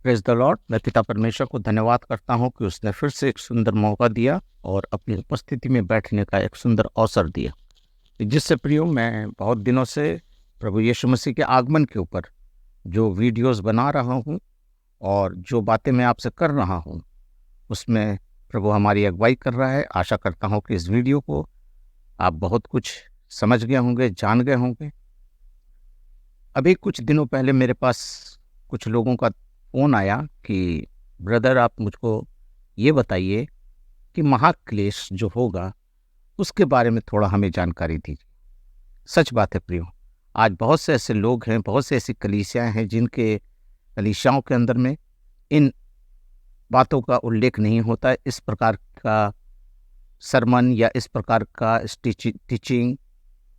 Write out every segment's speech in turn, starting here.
Praise the Lord. मैं पिता परमेश्वर को धन्यवाद करता हूँ कि उसने फिर से एक सुंदर मौका दिया और अपनी उपस्थिति में बैठने का एक सुंदर अवसर दिया, जिससे प्रियो मैं बहुत दिनों से प्रभु यीशु मसीह के आगमन के ऊपर जो वीडियोस बना रहा हूँ और जो बातें मैं आपसे कर रहा हूँ उसमें प्रभु हमारी अगुवाई कर रहा है। आशा करता हूँ कि इस वीडियो को आप बहुत कुछ समझ गए होंगे, जान गए होंगे। अभी कुछ दिनों पहले मेरे पास कुछ लोगों का फ़ोन आया कि ब्रदर आप मुझको ये बताइए कि महाक्लेश जो होगा उसके बारे में थोड़ा हमें जानकारी दीजिए। सच बात है प्रियो, आज बहुत से ऐसे लोग हैं, बहुत से ऐसी कलीसियाएं हैं जिनके कलीसियाओं के अंदर में इन बातों का उल्लेख नहीं होता है। इस प्रकार का सरमन या इस प्रकार का टीचिंग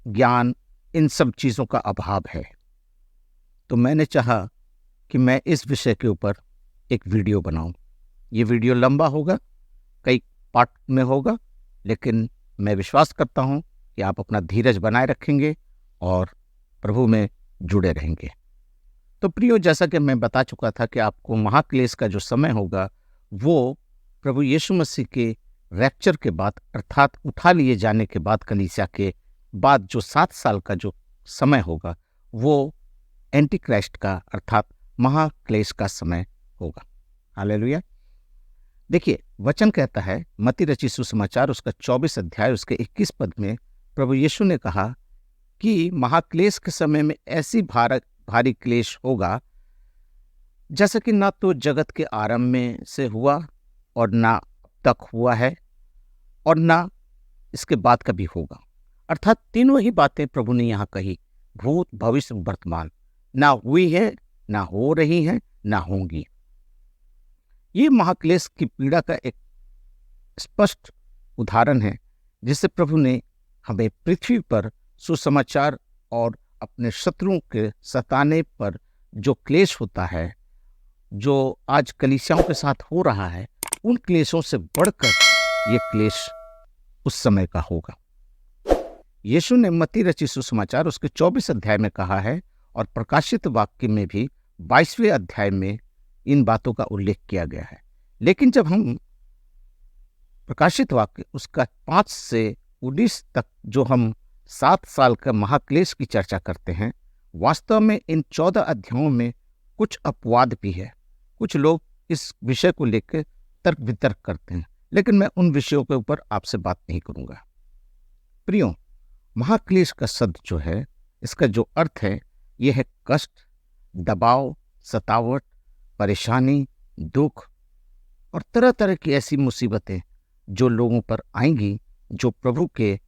ज्ञान, इन सब चीज़ों का अभाव है। तो मैंने चाहा कि मैं इस विषय के ऊपर एक वीडियो बनाऊं। ये वीडियो लंबा होगा, कई पार्ट में होगा, लेकिन मैं विश्वास करता हूं कि आप अपना धीरज बनाए रखेंगे और प्रभु में जुड़े रहेंगे। तो प्रियो, जैसा कि मैं बता चुका था कि आपको महाक्लेश का जो समय होगा वो प्रभु यीशु मसीह के रैप्चर के बाद, अर्थात उठा लिए जाने के बाद, कलीसिया के बाद जो 7 साल का जो समय होगा वो एंटी क्राइस्ट का अर्थात महाक्लेश का समय होगा। हालेलुया। देखिए, वचन कहता है मत्ती रचित सुसमाचार उसका 24 अध्याय उसके 21 पद में प्रभु यीशु ने कहा कि महाक्लेश के समय में ऐसी भारी क्लेश होगा जैसा कि ना तो जगत के आरंभ में से हुआ और ना तक हुआ है और ना इसके बाद कभी होगा। अर्थात तीनों ही बातें प्रभु ने यहाँ कही, भूत, भविष्य, वर्तमान, ना हुई है, ना हो रही है, ना होंगी। ये महाक्लेश की पीड़ा का एक स्पष्ट उदाहरण है जिससे प्रभु ने हमें पृथ्वी पर सुसमाचार और अपने शत्रुओं के सताने पर जो क्लेश होता है, जो आज कलीसियाओं के साथ हो रहा है, उन क्लेशों से बढ़कर ये क्लेश उस समय का होगा। यीशु ने मत्ती रचित सुसमाचार उसके 24 अध्याय में कहा है और प्रकाशित वाक्य में भी 22वें अध्याय में इन बातों का उल्लेख किया गया है। लेकिन जब हम प्रकाशित वाक्य उसका 5 से 19 तक जो हम 7 साल का महाक्लेश की चर्चा करते हैं, वास्तव में इन 14 अध्यायों में कुछ अपवाद भी है। कुछ लोग इस विषय को लेकर तर्क वितर्क करते हैं, लेकिन मैं उन विषयों के ऊपर आपसे बात नहीं करूंगा। प्रियो, महाक्लेश का शब्द जो है, इसका जो अर्थ है, यह है कष्ट, दबाव, सतावट, परेशानी, दुख और तरह तरह की ऐसी मुसीबतें जो लोगों पर आएंगी, जो प्रभु के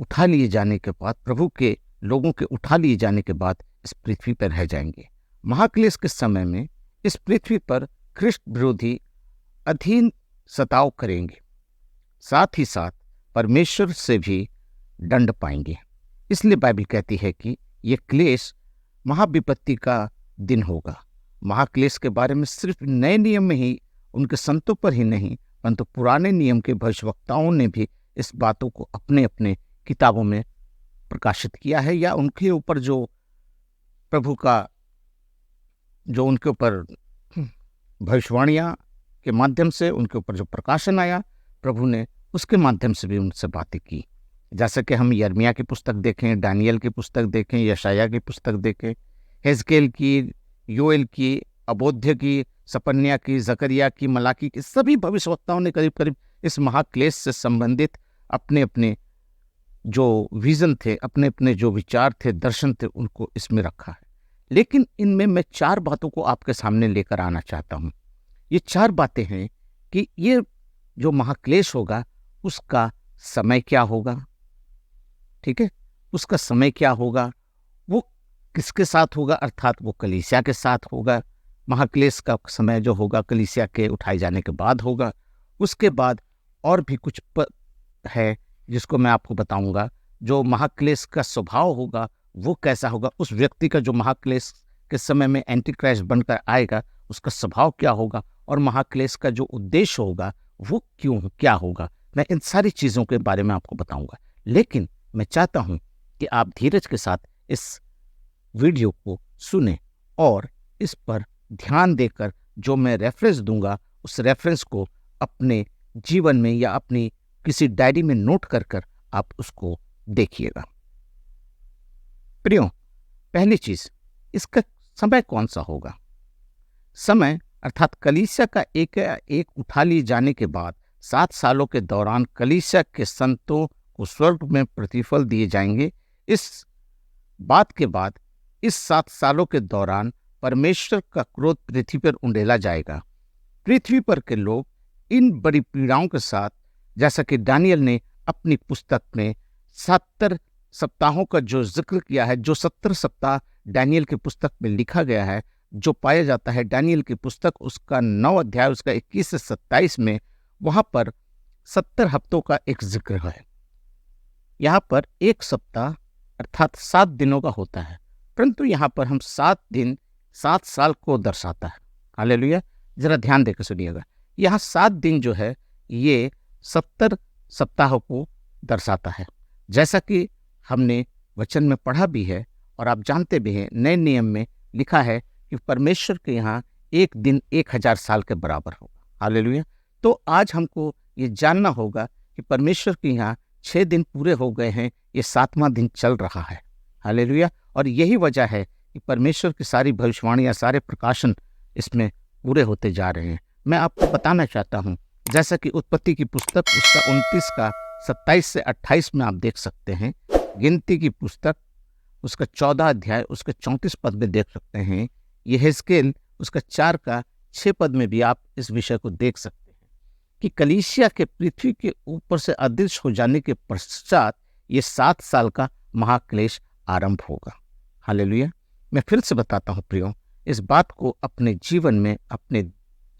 उठा लिए जाने के बाद, प्रभु के लोगों के उठा लिए जाने के बाद इस पृथ्वी पर रह जाएंगे। महाक्लेश के समय में इस पृथ्वी पर ख्रिस्त विरोधी अधीन सताव करेंगे, साथ ही साथ परमेश्वर से भी दंड पाएंगे। इसलिए बाइबल कहती है कि यह क्लेश महाविपत्ति का दिन होगा। महाक्लेश के बारे में सिर्फ नए नियम में ही, उनके संतों पर ही नहीं, परंतु पुराने नियम के भविष्यवक्ताओं ने भी इस बातों को अपने अपने किताबों में प्रकाशित किया है, या उनके ऊपर जो प्रभु का जो उनके ऊपर भविष्यवाणियां के माध्यम से उनके ऊपर जो प्रकाशन आया, प्रभु ने उसके माध्यम से भी उनसे बातें की। जैसे कि हम यिर्मयाह की पुस्तक देखें, दानियल की पुस्तक देखें, यशायाह की पुस्तक देखें, हेजकेल की, योएल की, अबोध्य की, सपन्या की, जकरिया की, मलाकी की, सभी भविष्यवक्ताओं ने करीब करीब इस महाक्लेश से संबंधित अपने अपने जो विजन थे, अपने अपने जो विचार थे, दर्शन थे, उनको इसमें रखा है। लेकिन इनमें मैं 4 बातों को आपके सामने लेकर आना चाहता हूं। ये 4 बातें हैं कि ये जो महाक्लेश होगा उसका समय क्या होगा, ठीक है, उसका समय क्या होगा, वो किसके साथ होगा, अर्थात वो कलीसिया के साथ होगा। महाक्लेश का समय जो होगा कलीसिया के उठाए जाने के बाद होगा। उसके बाद और भी कुछ है जिसको मैं आपको बताऊंगा। जो महाक्लेश का स्वभाव होगा वो कैसा होगा, उस व्यक्ति का जो महाक्लेश के समय में एंटी क्राइस्ट बनकर आएगा उसका स्वभाव क्या होगा, और महाक्लेश का जो उद्देश्य होगा वो क्या होगा। मैं इन सारी चीज़ों के बारे में आपको बताऊंगा। लेकिन मैं चाहता हूं कि आप धीरज के साथ इस वीडियो को सुने और इस पर ध्यान देकर जो मैं रेफरेंस दूंगा उस रेफरेंस को अपने जीवन में या अपनी किसी डायरी में नोट कर कर आप उसको देखिएगा। प्रियो, पहली चीज, इसका समय कौन सा होगा? समय अर्थात कलीसिया का एक उठा लिए जाने के बाद 7 सालों के दौरान कलीसिया के संतों को स्वर्ग में प्रतिफल दिए जाएंगे। इस बात के बाद इस 7 सालों के दौरान परमेश्वर का क्रोध पृथ्वी पर उंडेला जाएगा। पृथ्वी पर के लोग इन बड़ी पीड़ाओं के साथ, जैसा कि दानियल ने अपनी पुस्तक में 70 सप्ताहों का जो जिक्र किया है, जो 70 सप्ताह दानियल की पुस्तक में लिखा गया है, जो पाया जाता है दानियल की पुस्तक उसका 9 अध्याय उसका 21 से 27 में, वहां पर 70 हफ्तों का एक जिक्र है। यहाँ पर एक सप्ताह अर्थात 7 दिनों का होता है, परंतु यहाँ पर हम 7 दिन 7 साल को दर्शाता है। हालेलुया, जरा ध्यान देकर सुनिएगा। यहाँ 7 दिन जो है ये 70 सप्ताहों को दर्शाता है, जैसा कि हमने वचन में पढ़ा भी है और आप जानते भी हैं, नए नियम में लिखा है कि परमेश्वर के यहाँ एक दिन 1000 साल के बराबर होगा। हालेलुया। तो आज हमको ये जानना होगा कि परमेश्वर के यहाँ 6 दिन पूरे हो गए हैं, ये 7वां दिन चल रहा है। हालेलुया। और यही वजह है कि परमेश्वर की सारी भविष्यवाणियां, सारे प्रकाशन इसमें पूरे होते जा रहे हैं। मैं आपको बताना चाहता हूँ, जैसा कि उत्पत्ति की पुस्तक उसका 29 का 27 से 28 में आप देख सकते हैं, गिनती की पुस्तक उसका 14 अध्याय उसके 34 पद में देख सकते हैं, यहेजकेल उसका 4 का 6 पद में भी आप इस विषय को देख सकते हैं कि कलीसिया के पृथ्वी के ऊपर से अदृश्य हो जाने के पश्चात ये 7 साल का महाक्लेश आरंभ होगा। हालेलुया। मैं फिर से बताता हूँ प्रियो, इस बात को अपने जीवन में, अपने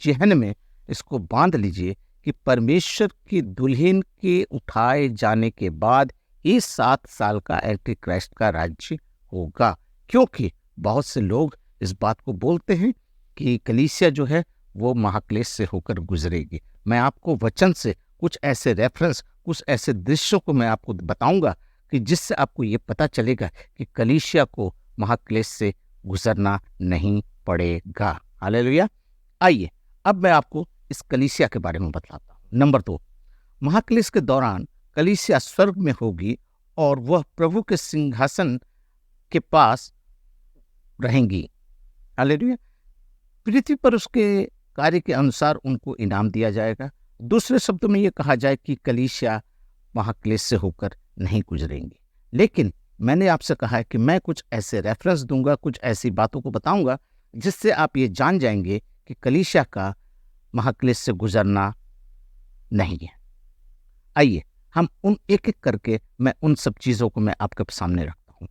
जेहन में इसको बांध लीजिए कि परमेश्वर की दुल्हन के उठाए जाने के बाद ये 7 साल का एंटी क्राइस्ट का राज्य होगा। क्योंकि बहुत से लोग इस बात को बोलते हैं कि कलीसिया जो है वो महाक्लेश से होकर गुजरेगी। मैं आपको वचन से कुछ ऐसे रेफरेंस, कुछ ऐसे दृश्यों को मैं आपको बताऊंगा कि जिससे आपको ये पता चलेगा कि कलीसिया को महाक्लेश से गुजरना नहीं पड़ेगा। हालेलुया। आइए अब मैं आपको इस कलीसिया के बारे में बताता हूँ। नंबर 2, महाक्लेश के दौरान कलीसिया स्वर्ग में होगी और वह प्रभु के सिंहासन के पास रहेंगी। हालेलुया। पृथ्वी पर उसके कार्य के अनुसार उनको इनाम दिया जाएगा। दूसरे शब्दों में यह कहा जाए कि कलीसिया महाक्लेश से होकर नहीं गुजरेंगी। लेकिन मैंने आपसे कहा है कि मैं कुछ ऐसे रेफरेंस दूंगा, कुछ ऐसी बातों को बताऊंगा जिससे आप ये जान जाएंगे कि कलीसिया का महाक्लेश से गुजरना नहीं है। आइए हम उन एक एक करके मैं उन सब चीज़ों को मैं आपके सामने रखता हूँ।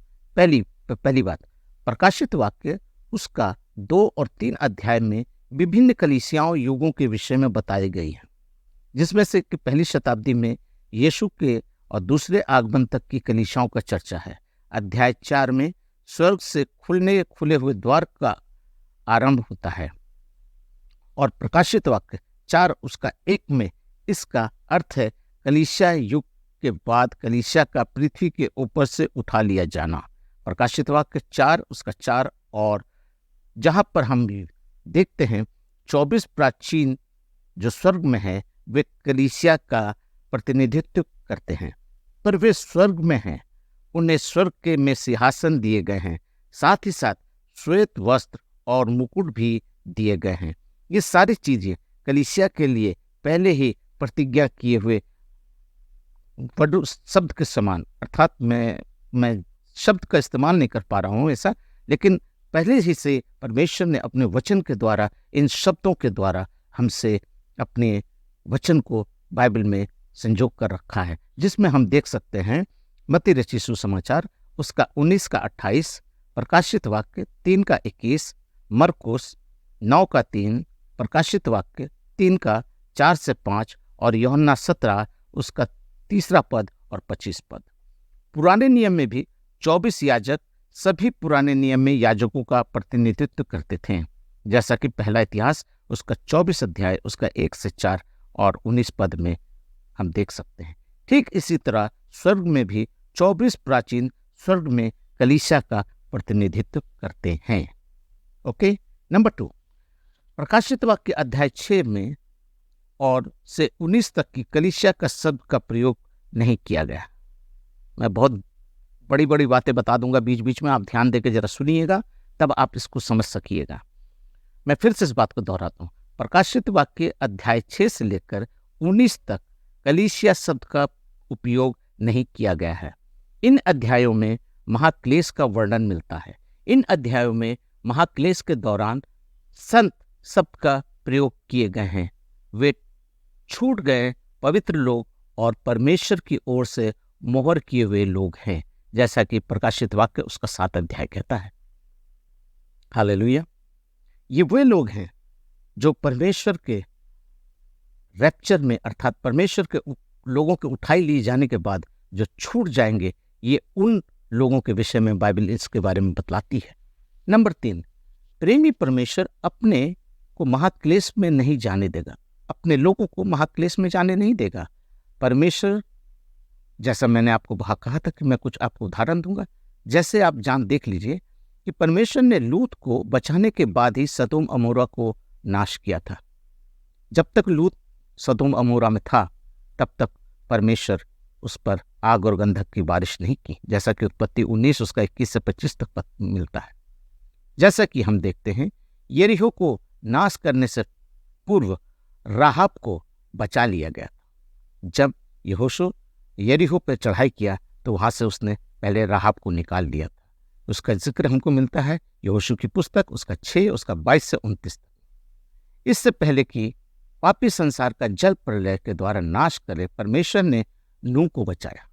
पहली बात, प्रकाशित वाक्य उसका 2 और 3 अध्याय में विभिन्न कलीसियाओं युगों के विषय में बताई गई है, जिसमें से कि पहली शताब्दी में यीशु के और दूसरे आगमन तक की कलीसियाओं का चर्चा है। अध्याय 4 में स्वर्ग से खुले हुए द्वार का आरंभ होता है और प्रकाशित वाक्य 4 उसका 1 में इसका अर्थ है कलीसिया युग के बाद कलीसिया का पृथ्वी के ऊपर से उठा लिया जाना। प्रकाशित वाक्य 4 उसका 4, और जहां पर हम देखते हैं 24 प्राचीन जो स्वर्ग में है वे कलीसिया का प्रतिनिधित्व करते हैं, पर वे स्वर्ग में हैं, उन्हें स्वर्ग के में सिंहासन दिए गए हैं, साथ ही साथ श्वेत वस्त्र और मुकुट भी दिए गए हैं। ये सारी चीजें कलीसिया के लिए पहले ही प्रतिज्ञा किए हुए शब्द के समान, अर्थात मैं शब्द का इस्तेमाल नहीं कर पा रहा हूँ ऐसा, लेकिन पहले ही से परमेश्वर ने अपने वचन के द्वारा, इन शब्दों के द्वारा हमसे अपने वचन को बाइबल में संजोग कर रखा है, जिसमें हम देख सकते हैं मत्ती रचित सुसमाचार उसका 19 का 28, प्रकाशित वाक्य 3 का 21, मरकुस 9 का 3, प्रकाशित वाक्य 3 का 4 से 5 और यूहन्ना 17 उसका 3 पद और 25 पद। पुराने नियम में भी 24 याजक सभी पुराने नियम में याजकों का प्रतिनिधित्व करते थे, जैसा कि पहला इतिहास उसका 24 अध्याय उसका 1 से 4 और 19 पद में हम देख सकते हैं। ठीक इसी तरह स्वर्ग में भी 24 प्राचीन स्वर्ग में कलीसिया का प्रतिनिधित्व करते हैं। ओके। नंबर 2, प्रकाशित वाक्य अध्याय 6 में और से 19 तक की कलीसिया का शब्द का प्रयोग नहीं किया गया। मैं बहुत बड़ी बड़ी बातें बता दूंगा बीच बीच में, आप ध्यान देकर जरा सुनिएगा, तब आप इसको समझ सकिएगा। मैं फिर से इस बात को दोहराता हूँ, प्रकाशित वाक्य अध्याय 6 से लेकर 19 तक कलीसिया शब्द का उपयोग नहीं किया गया है। इन अध्यायों में महाक्लेश का वर्णन मिलता है। इन अध्यायों में महाक्लेश के दौरान संत शब्द का प्रयोग किए गए हैं। वे छूट गए पवित्र लोग और परमेश्वर की ओर से मोहर किए हुए लोग हैं, जैसा कि प्रकाशित वाक्य उसका 7 अध्याय कहता है। हालेलुया। ये वे लोग हैं जो परमेश्वर के रैप्चर में, अर्थात परमेश्वर के लोगों के उठाई लिए जाने के बाद जो छूट जाएंगे, ये उन लोगों के विषय में बाइबल इसके बारे में बतलाती है। नंबर 3, प्रेमी परमेश्वर अपने को महाक्लेश में नहीं जाने देगा, अपने लोगों को महाक्लेश में जाने नहीं देगा। परमेश्वर, जैसा मैंने आपको वहां कहा था कि मैं कुछ आपको उदाहरण दूंगा, जैसे आप देख लीजिए कि परमेश्वर ने लूत को बचाने के बाद ही सदोम अमोरा को नाश किया था। जब तक लूत सदोम अमोरा में था तब तक परमेश्वर उस पर आग और गंधक की बारिश नहीं की, जैसा कि उत्पत्ति 19 उसका 21 से 25 तक मिलता है। जैसा कि हम देखते हैं, यरीहो को नाश करने से पूर्व राहाब को बचा लिया गया था। जब यहोशू यरीहो पर चढ़ाई किया तो वहां से उसने पहले राहाब को निकाल दिया था। उसका जिक्र हमको मिलता है यहोशू की पुस्तक उसका 6 उसका 22 से 29 तक। इससे पहले कि पापी संसार का जल प्रलय के द्वारा नाश करे, परमेश्वर ने नूह को बचाया।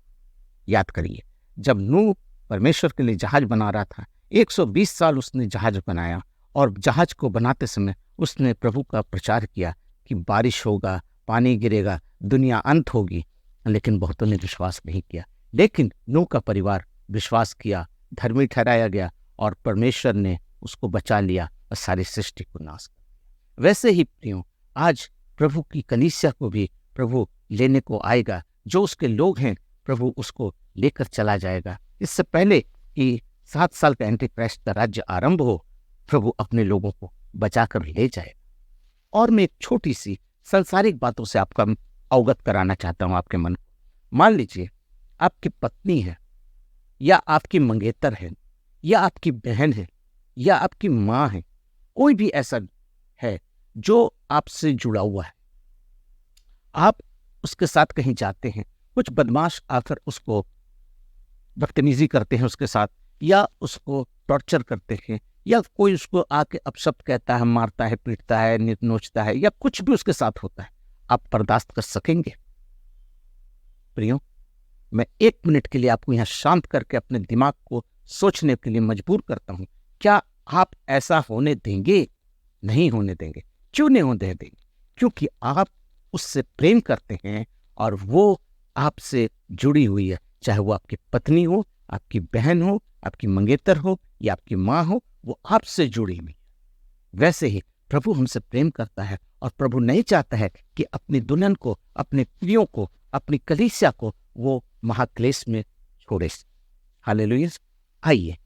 याद करिए, जब नूह परमेश्वर के लिए जहाज बना रहा था, 120 साल उसने जहाज बनाया और जहाज को बनाते समय उसने प्रभु का प्रचार किया कि बारिश होगा, पानी गिरेगा, दुनिया अंत होगी। लेकिन बहुतों ने विश्वास नहीं किया, लेकिन नूह का परिवार विश्वास किया, धर्मी ठहराया गया और परमेश्वर ने उसको बचा लिया और सारी सृष्टि को नाश कर दिया। वैसे ही प्रियो, आज प्रभु की कलीसिया को भी प्रभु लेने को आएगा। जो उसके लोग हैं, प्रभु उसको लेकर चला जाएगा। इससे पहले कि 7 साल का एंटी क्राइस्ट का राज्य आरंभ हो, प्रभु अपने लोगों को बचाकर ले जाएगा। और मैं एक छोटी सी सांसारिक बातों से आपका अवगत कराना चाहता हूं आपके मन को। मान लीजिए आपकी पत्नी है, या आपकी मंगेतर है, या आपकी बहन है, या आपकी माँ है, कोई भी ऐसा है जो आपसे जुड़ा हुआ है। आप उसके साथ कहीं जाते हैं, कुछ बदमाश आकर उसको बदतमीजी करते हैं उसके साथ, या उसको टॉर्चर करते हैं, या कोई उसको आके अपशब्द कहता है, मारता है, पीटता है, नोचता है, या कुछ भी उसके साथ होता है, आप बर्दाश्त कर सकेंगे? प्रियो, मैं 1 मिनट के लिए आपको यहां शांत करके अपने दिमाग को सोचने के लिए मजबूर करता हूं। क्या आप ऐसा होने देंगे? नहीं होने देंगे। क्यों नहीं होने देंगे? क्योंकि आप उससे प्रेम करते हैं और वो आपसे जुड़ी हुई है, चाहे वो आपकी पत्नी हो, आपकी बहन हो, आपकी मंगेतर हो, या आपकी माँ हो, वो आपसे जुड़ी हुई है। वैसे ही प्रभु हमसे प्रेम करता है और प्रभु नहीं चाहता है कि अपनी दुल्हन को, अपने प्रियों को, अपनी कलीसिया को वो महाक्लेश में छोड़े। हालेलुया। आइए,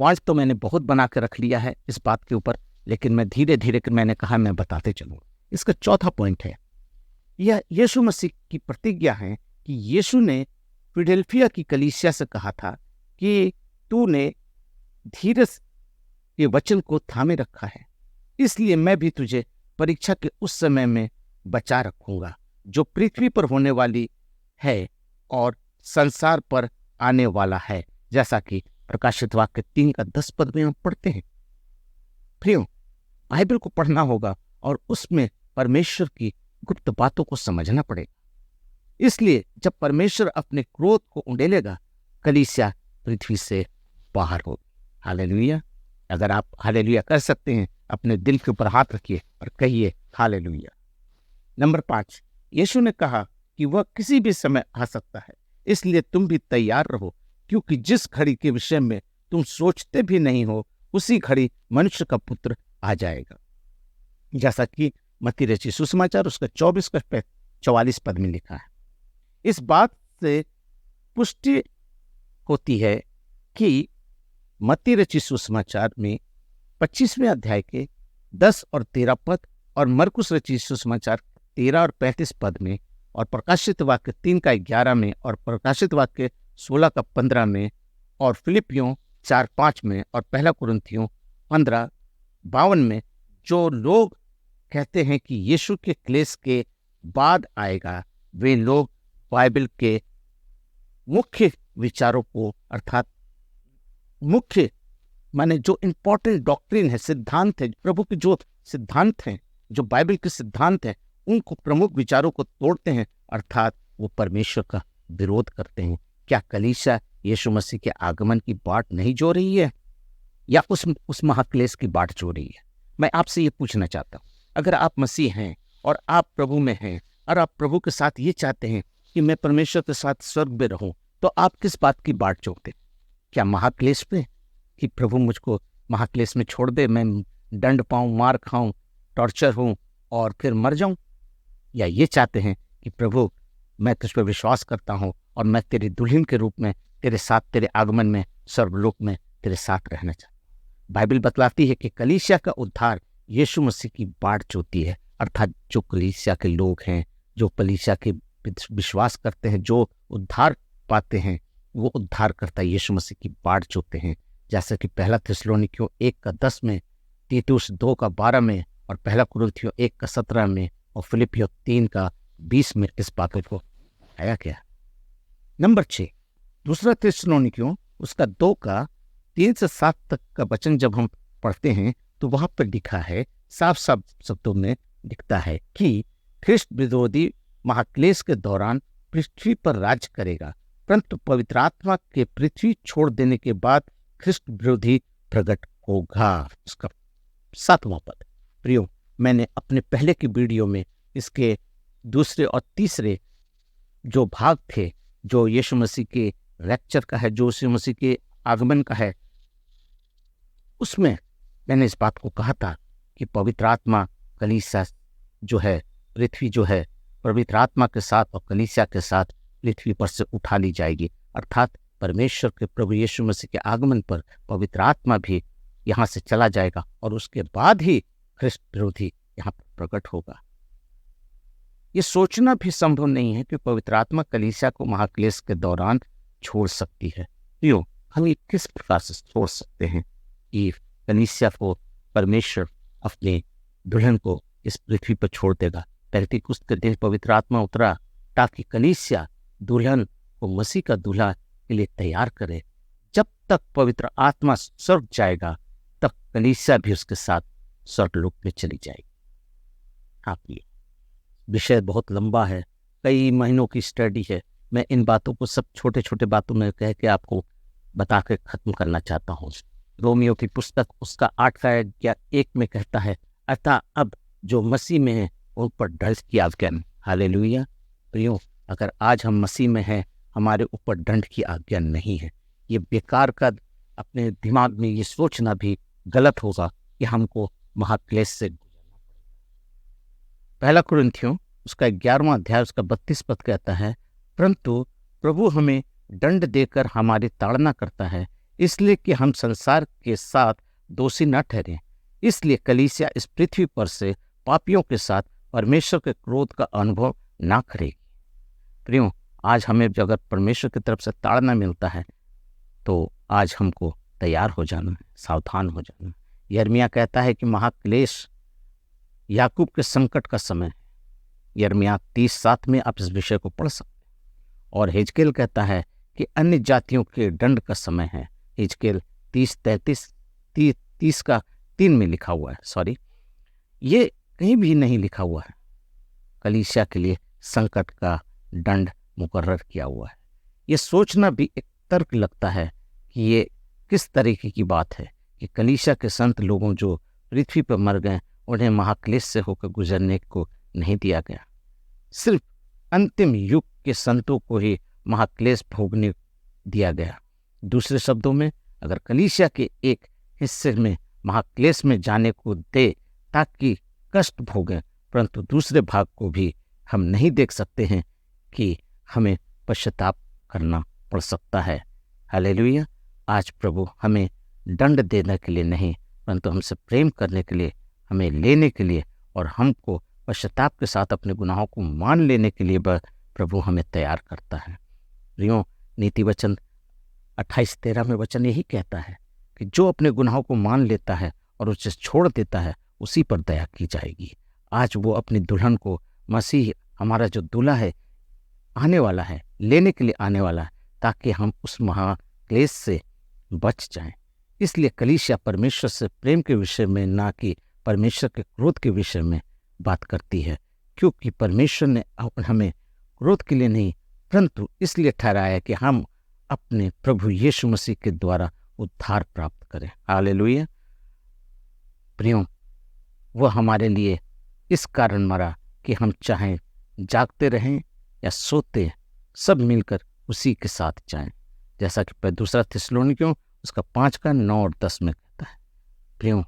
पॉइंट तो मैंने बहुत बना के रख लिया है इस बात के ऊपर, लेकिन मैं धीरे धीरे मैंने कहा मैं बताते चलूंगा। इसका चौथा पॉइंट है, यह यीशु मसीह की प्रतिज्ञा है कि यीशु ने फिलडेल्फिया की कलीसिया से कहा था कि तूने धीरज के वचन को थामे रखा है, इसलिए मैं भी तुझे परीक्षा के उस समय में बचा रखूंगा जो पृथ्वी पर होने वाली है और संसार पर आने वाला है, जैसा कि प्रकाशित वाक्य 3 का 10 पद में हम पढ़ते हैं। प्रियो, बाइबल को पढ़ना होगा और उसमें परमेश्वर की गुप्त बातों को समझना पड़ेगा। इसलिए जब परमेश्वर अपने क्रोध को उंडेलेगा, कलीसिया पृथ्वी से बाहर होगी। हालेलुया। अगर आप हालेलुया कर सकते हैं, अपने दिल के ऊपर हाथ रखिए और कहिए हालेलुया। नंबर 5, यीशु ने कहा कि वह किसी भी समय आ सकता है, इसलिए तुम भी तैयार रहो, क्योंकि जिस घड़ी के विषय में तुम सोचते भी नहीं हो, उसी घड़ी मनुष्य का पुत्र आ जाएगा, जैसा कि मत्ती रचित सुसमाचार उसका 24 का 44 पद में लिखा है। इस बात से पुष्टि होती है कि मत्ती रचित सुसमाचार में 25वें अध्याय के 10 और 13 पद, और मरकुस रचित सुसमाचार 13 और 35 पद में, और प्रकाशित वाक्य 3 का 11 में, और प्रकाशित वाक्य 16 का 15 में, और फिलिपियों 4:5 में, और पहला कुरिन्थियों 15:52 में, जो लोग कहते हैं कि यीशु के क्लेश के बाद आएगा, वे लोग बाइबल के मुख्य विचारों को, अर्थात मुख्य माने जो इंपॉर्टेंट डॉक्ट्रिन है, सिद्धांत है, प्रभु के जो सिद्धांत हैं, जो बाइबल के सिद्धांत हैं, उनको, प्रमुख विचारों को तोड़ते हैं, अर्थात वो परमेश्वर का विरोध करते हैं। क्या कलीसिया यीशु मसीह के आगमन की बाट नहीं जो रही है, या उस महाक्लेश की बाट जो रही है? मैं आपसे ये पूछना चाहता हूँ, अगर आप मसीह हैं और आप प्रभु में हैं, और आप प्रभु के साथ ये चाहते हैं कि मैं परमेश्वर के साथ स्वर्ग में रहूं, तो आप किस बात की बाट जोड़ते? क्या महाक्लेश पे, कि प्रभु मुझको महाक्लेश में छोड़ दे, मैं दंड पाऊं, मार खाऊं, टॉर्चर हूं और फिर मर जाऊं? या ये चाहते हैं कि प्रभु मैं तुझ पर विश्वास करता हूं और मैं तेरी दुल्हन के रूप में तेरे साथ, तेरे आगमन में, स्वर्गलोक में तेरे साथ रहना चाहता हूं? बाइबल बतलाती है कि कलीसिया का उद्धार यीशु मसीह की बाट जोती है, अर्थात जो कलीसिया के लोग हैं, जो कलीसिया के विश्वास करते हैं, जो उद्धार पाते हैं, वो उद्धार करता यीशु मसीह की बाट जोते हैं। जैसे कि पहला थिस्सलुनीकियों 1:10 में, तीतुस 2:12 में, और पहला कुरिन्थियों 1:17 में, और फिलिपियों 3:20 में इस बातों को आया गया। नंबर 6, दूसरा थिस्सलुनीकियों उसका 2:3 से 7 तक का वचन जब हम पढ़ते हैं तो वहां पर लिखा है, साफ साफ शब्दों में दिखता है कि ख्रिस्त विरोधी महाक्लेश के दौरान पृथ्वी पर राज्य करेगा, परंतु पवित्र आत्मा के पृथ्वी छोड़ देने के बाद ख्रिस्त विरोधी प्रकट होगा। इसका 7वां पद। प्रियो, मैंने अपने पहले की वीडियो में इसके दूसरे और तीसरे जो भाग थे, जो यीशु मसीह के रैप्चर का है, जो यीशु मसीह के आगमन का है, उसमें मैंने इस बात को कहा था कि पवित्र आत्मा कलीसिया जो है, पृथ्वी जो है, पवित्र आत्मा के साथ और कलीसिया के साथ पृथ्वी पर से उठा ली जाएगी, अर्थात परमेश्वर के प्रभु यीशु मसीह के आगमन पर पवित्र आत्मा भी यहाँ से चला जाएगा, और उसके बाद ही ख्रिस्त विरोधी यहाँ पर प्रकट होगा। ये सोचना भी संभव नहीं है कि पवित्र आत्मा कलीसिया को महाक्लेश के दौरान छोड़ सकती है। क्यों? हम ये किस प्रकार से छोड़ सकते हैं कि कलीसिया को परमेश्वर अपने दुल्हन को इस पृथ्वी पर छोड़ देगा? पेंतीकुस्त के दिन पवित्र आत्मा उतरा ताकि कलीसिया दुल्हन को मसीह का दूल्हा के लिए तैयार करे। जब तक पवित्र आत्मा स्वर्ग जाएगा, तब कलीसिया भी उसके साथ स्वर्गलोक में चली जाएगी। आप ये विषय बहुत लंबा है, कई महीनों की स्टडी है। मैं इन बातों को सब छोटे छोटे बातों में कह के आपको बता के खत्म करना चाहता हूँ। रोमियो की पुस्तक उसका 8:1 में कहता है, अतः अब जो मसीह में है उन पर दंड की आज्ञा नहीं। हालेलुया। प्रियो, अगर आज हम मसीह में हैं, हमारे ऊपर दंड की आज्ञा नहीं है। ये बेकार का अपने दिमाग में ये सोचना भी गलत होगा कि हमको महाक्लेश से गुजरना पड़ेगा। पहला कुरिन्थियों उसका 11वां अध्याय उसका 32 पद कहता है, परंतु प्रभु हमें दंड देकर हमारी ताड़ना करता है, इसलिए कि हम संसार के साथ दोषी न ठहरें। इसलिए कलीसिया इस पृथ्वी पर से पापियों के साथ परमेश्वर के क्रोध का अनुभव ना करेगी। प्रियो, आज हमें अगर परमेश्वर की तरफ से ताड़ना मिलता है तो आज हमको तैयार हो जाना है, सावधान हो जाना है। यिर्मयाह कहता है कि महाक्लेश याकूब के संकट का समय है। यिर्मयाह 30:7 में आप इस विषय को पढ़ सकते हैं। और हिजकेल कहता है कि अन्य जातियों के दंड का समय है। हिजकेल 30:3 में लिखा हुआ है। सॉरी, ये कहीं भी नहीं लिखा हुआ है। कलीसिया के लिए संकट का दंड मुकर्रर किया हुआ है। ये सोचना भी एक तर्क लगता है कि ये किस तरीके की बात है कि कलीसिया के संत लोगों जो पृथ्वी पर मर गए, उन्हें महाक्लेश से होकर गुजरने को नहीं दिया गया। सिर्फ अंतिम युग के संतों को ही महाक्लेश भोगने दिया गया। दूसरे शब्दों में, अगर कलीसिया के एक हिस्से में महाक्लेश में जाने को दे ताकि कष्ट भोगें, परंतु दूसरे भाग को भी हम नहीं देख सकते हैं कि हमें पश्चाताप करना पड़ सकता है। हालेलुया। आज प्रभु हमें दंड देने के लिए नहीं, परंतु हमसे प्रेम करने के लिए हमें लेने के लिए और हमको पश्चाताप के साथ अपने गुनाहों को मान लेने के लिए प्रभु हमें तैयार करता है। प्रियो, नीति वचन 28:13 में वचन यही कहता है कि जो अपने गुनाहों को मान लेता है और उसे छोड़ देता है उसी पर दया की जाएगी। आज वो अपनी दुल्हन को, मसीह हमारा जो दूल्हा है आने वाला है, लेने के लिए आने वाला है, ताकि हम उस महाक्लेश से बच जाएं। इसलिए कलीसिया परमेश्वर से प्रेम के विषय में, ना कि परमेश्वर के क्रोध के विषय में बात करती है, क्योंकि परमेश्वर ने हमें क्रोध के लिए नहीं परंतु इसलिए ठहराया कि हम अपने प्रभु यीशु मसीह के द्वारा उद्धार प्राप्त करें। हालेलुया। प्रियो, वह हमारे लिए इस कारण मरा कि हम चाहें जागते रहें या सोते, सब मिलकर उसी के साथ जाएं, जैसा कि दूसरा थिस्सलुनीकियों उसका 5:9 और 10 में कहता है। प्रियो,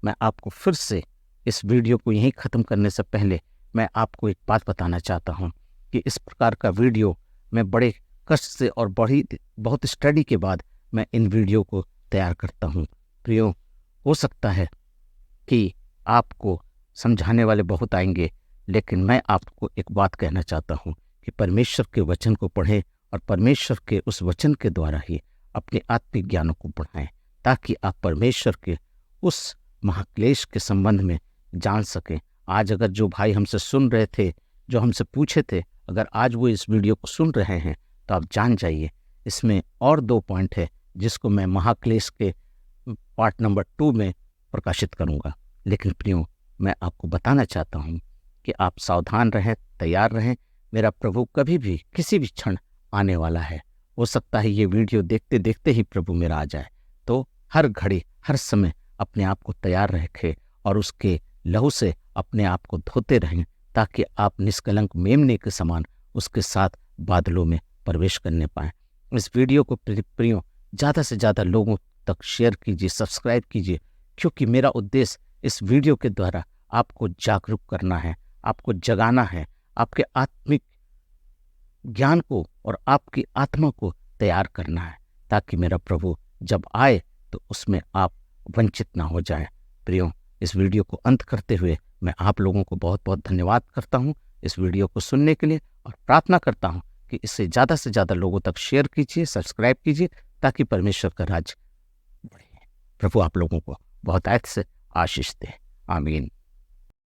मैं आपको फिर से इस वीडियो को यहीं ख़त्म करने से पहले मैं आपको एक बात बताना चाहता हूँ कि इस प्रकार का वीडियो मैं बड़े कष्ट से और बहुत स्टडी के बाद मैं इन वीडियो को तैयार करता हूँ। प्रियो, हो सकता है कि आपको समझाने वाले बहुत आएंगे, लेकिन मैं आपको एक बात कहना चाहता हूँ कि परमेश्वर के वचन को पढ़ें और परमेश्वर के उस वचन के द्वारा ही अपने आत्मिक ज्ञानों को बढ़ाएं, ताकि आप परमेश्वर के उस महाक्लेश के संबंध में जान सकें। आज अगर जो भाई हमसे सुन रहे थे, जो हमसे पूछे थे, अगर आज वो इस वीडियो को सुन रहे हैं तो आप जान जाइए इसमें और 2 पॉइंट है जिसको मैं महाक्लेश के पार्ट नंबर 2 में प्रकाशित करूंगा। लेकिन प्रियो, मैं आपको बताना चाहता हूं कि आप सावधान रहें, तैयार रहें। मेरा प्रभु कभी भी किसी भी क्षण आने वाला है। हो सकता है ये वीडियो देखते देखते ही प्रभु मेरा आ जाए, तो हर घड़ी हर समय अपने आप को तैयार रखें और उसके लहू से अपने आप को धोते रहें, ताकि आप निष्कलंक मेमने के समान उसके साथ बादलों में प्रवेश करने पाएं। इस वीडियो को प्रियो ज़्यादा से ज़्यादा लोगों तक शेयर कीजिए, सब्सक्राइब कीजिए, क्योंकि मेरा उद्देश्य इस वीडियो के द्वारा आपको जागरूक करना है, आपको जगाना है, आपके आत्मिक ज्ञान को और आपकी आत्मा को तैयार करना है, ताकि मेरा प्रभु जब आए तो उसमें आप वंचित ना हो जाएं। प्रियो, इस वीडियो को अंत करते हुए मैं आप लोगों को बहुत बहुत धन्यवाद करता हूं इस वीडियो को सुनने के लिए, और प्रार्थना करता हूं कि इसे ज़्यादा से ज़्यादा लोगों तक शेयर कीजिए, सब्सक्राइब कीजिए, ताकि परमेश्वर का राज बढ़े। प्रभु आप लोगों को बहुत से आशीष दे। आमीन।